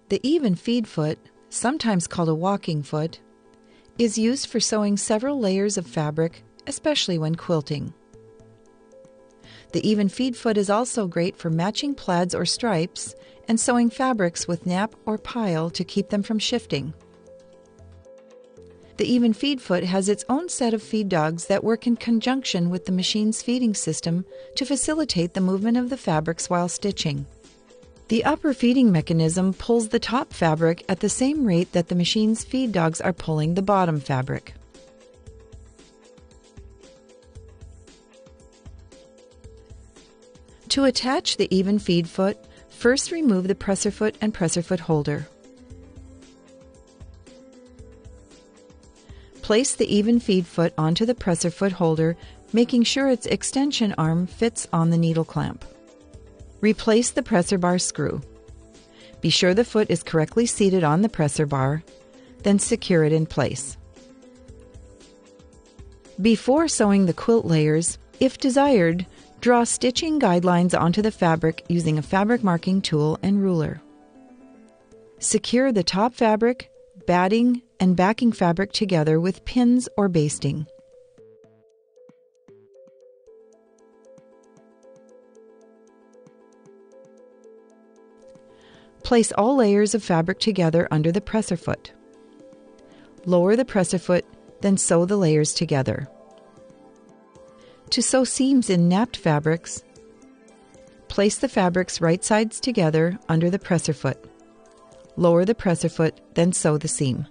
The even feed foot, sometimes called a walking foot, is used for sewing several layers of fabric, especially when quilting. The even feed foot is also great for matching plaids or stripes and sewing fabrics with nap or pile to keep them from shifting. The even feed foot has its own set of feed dogs that work in conjunction with the machine's feeding system to facilitate the movement of the fabrics while stitching. The upper feeding mechanism pulls the top fabric at the same rate that the machine's feed dogs are pulling the bottom fabric. To attach the even feed foot, first remove the presser foot and presser foot holder. Place the even feed foot onto the presser foot holder, making sure its extension arm fits on the needle clamp. Replace the presser bar screw. Be sure the foot is correctly seated on the presser bar, then secure it in place. Before sewing the quilt layers, if desired, draw stitching guidelines onto the fabric using a fabric marking tool and ruler. Secure the top fabric, batting, and backing fabric together with pins or basting. Place all layers of fabric together under the presser foot. Lower the presser foot, then sew the layers together. To sew seams in napped fabrics, place the fabrics right sides together under the presser foot. Lower the presser foot, then sew the seam.